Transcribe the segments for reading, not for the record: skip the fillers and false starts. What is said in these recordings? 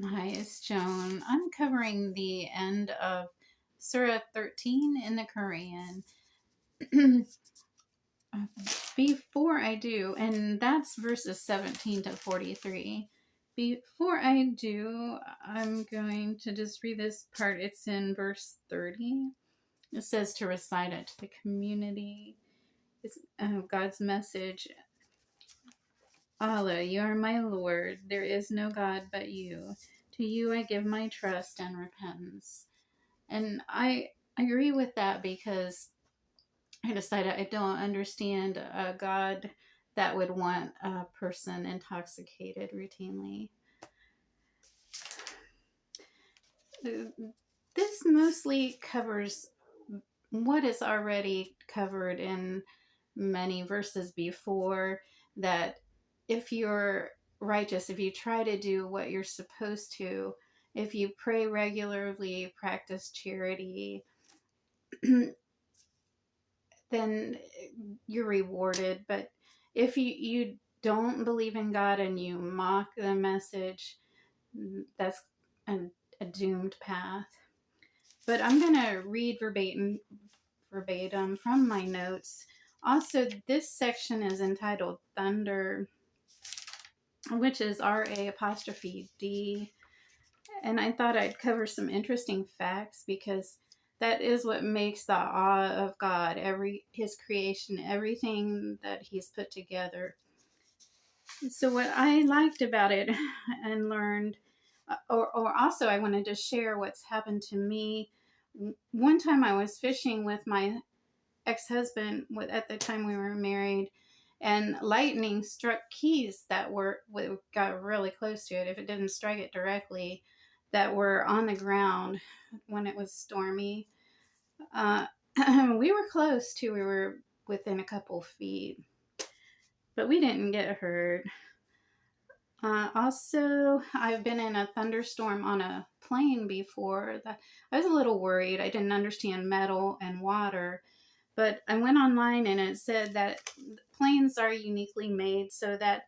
Hi, it's Joan. I'm covering the end of Sura 13 in the Quran. Before I do, and that's verses 17 to 43. Before I do, I'm going to just read this part. It's in verse 30. It says to recite it to the community. It's God's message. Allah, you are my Lord. There is no God but you. To you I give my trust and repentance. And I agree with that because I decided I don't understand a God that would want a person intoxicated routinely. This mostly covers what is already covered in many verses before, that if you're righteous, if you try to do what you're supposed to, if you pray regularly, practice charity, then you're rewarded. But if you don't believe in God and you mock the message, that's a doomed path. But I'm going to read verbatim from my notes. Also, this section is entitled Thunder, which is RA''D. And I thought I'd cover some interesting facts because that is what makes the awe of God, his creation, everything that he's put together. So what I liked about it and learned, or also I wanted to share what's happened to me. One time I was fishing with my ex-husband at the time we were married, and lightning struck keys that got really close to it. If it didn't strike it directly, that were on the ground when it was stormy. Uh, we were close too. We were within a couple feet, but we didn't get hurt. Also, I've been in a thunderstorm on a plane before. I was a little worried. I didn't understand metal and water, but I went online and it said that planes are uniquely made so that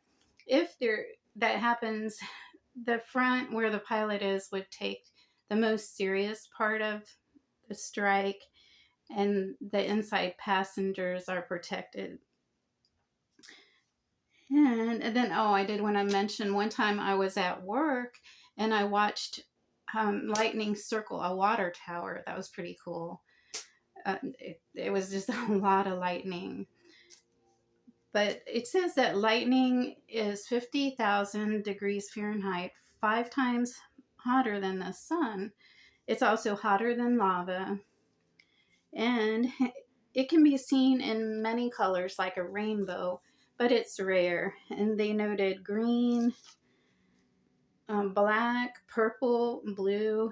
if that happens, the front where the pilot is would take the most serious part of the strike, and the inside passengers are protected. And then, I did want to mention one time I was at work and I watched lightning circle a water tower. That was pretty cool. It was just a lot of lightning. But it says that lightning is 50,000 degrees Fahrenheit, 5 times hotter than the sun. It's also hotter than lava. And it can be seen in many colors like a rainbow, but it's rare. And they noted green, black, purple, blue,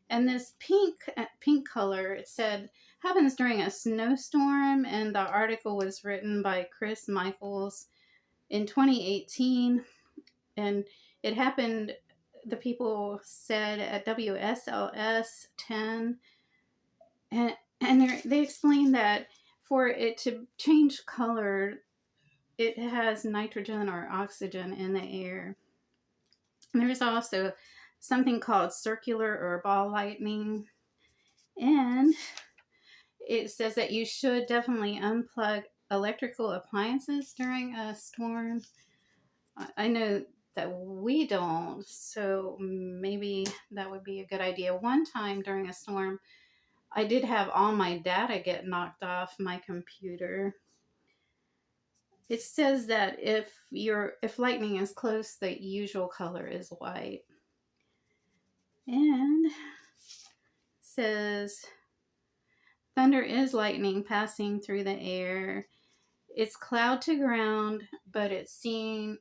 and this pink color. It said happens during a snowstorm, and the article was written by Chris Michaels in 2018, and it happened. The people said at WSLS 10, and they explained that for it to change color, it has nitrogen or oxygen in the air. There's also something called circular or ball lightning, and it says that you should definitely unplug electrical appliances during a storm. I know that we don't, so maybe that would be a good idea. One time during a storm, I did have all my data get knocked off my computer. It says that if lightning is close, the usual color is white. And says thunder is lightning passing through the air. It's cloud to ground, but it's seen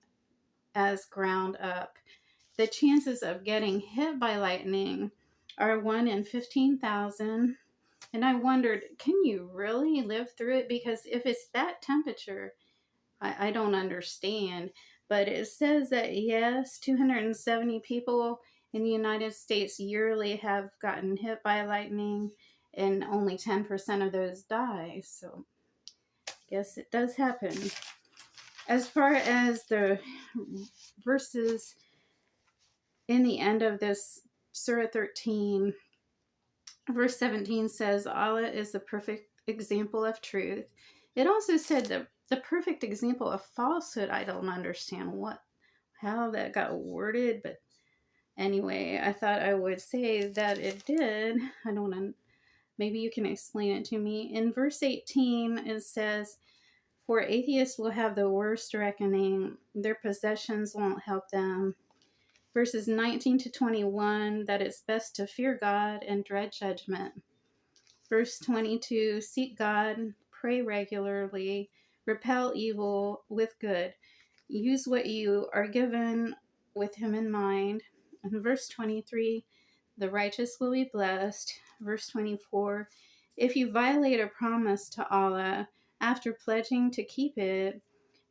as ground up. The chances of getting hit by lightning are 1 in 15,000. And I wondered, can you really live through it? Because if it's that temperature, I don't understand. But it says that yes, 270 people in the United States yearly have gotten hit by lightning, and only 10% of those die. So I guess it does happen. As far as the verses in the end of this Surah 13, verse 17 says, Allah is the perfect example of truth. It also said the perfect example of falsehood. I don't understand how that got worded, but anyway, I thought I would say that it did. I don't know. Maybe you can explain it to me. In verse 18, it says, for atheists will have the worst reckoning. Their possessions won't help them. Verses 19 to 21, that it's best to fear God and dread judgment. Verse 22, seek God, pray regularly, repel evil with good. Use what you are given with Him in mind. And verse 23, the righteous will be blessed. Verse 24, if you violate a promise to Allah after pledging to keep it,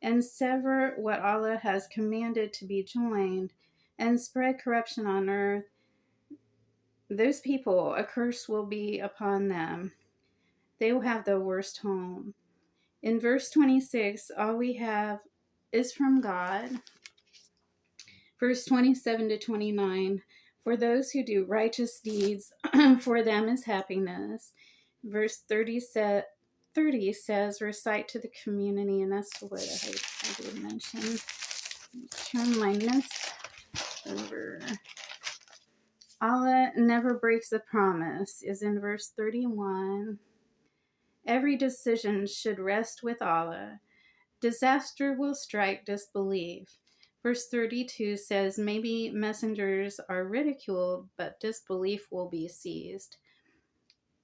and sever what Allah has commanded to be joined, and spread corruption on earth, those people, a curse will be upon them. They will have the worst home. In verse 26, all we have is from God. Verse 27 to 29, for those who do righteous deeds, for them is happiness. Verse 30 says, recite to the community, and that's what I did mention. Turn my notes over. Allah never breaks a promise is in verse 31. Every decision should rest with Allah. Disaster will strike disbelief. Verse 32 says, maybe messengers are ridiculed, but disbelief will be seized.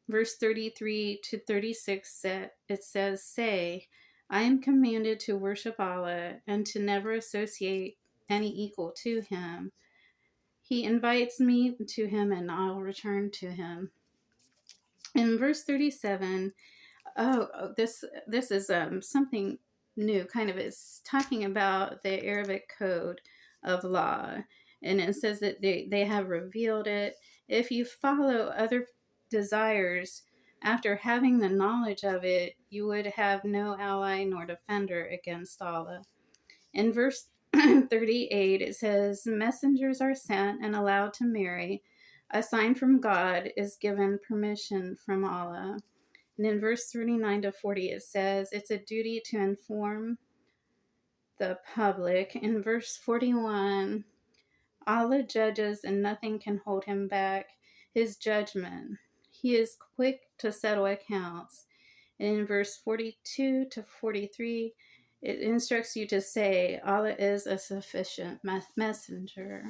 Verse 33 to 36, it says, say, I am commanded to worship Allah and to never associate any equal to Him. He invites me to Him and I'll return to Him. In verse 37, this is something new, kind of. It's talking about the Arabic code of law, and it says that they have revealed it. If you follow other desires after having the knowledge of it, you would have no ally nor defender against Allah. In verse 38, it says, messengers are sent and allowed to marry. A sign from God is given permission from Allah. And in verse 39 to 40, it says, it's a duty to inform the public. In verse 41, Allah judges and nothing can hold Him back. His judgment. He is quick to settle accounts. And in verse 42 to 43, it instructs you to say, Allah is a sufficient messenger.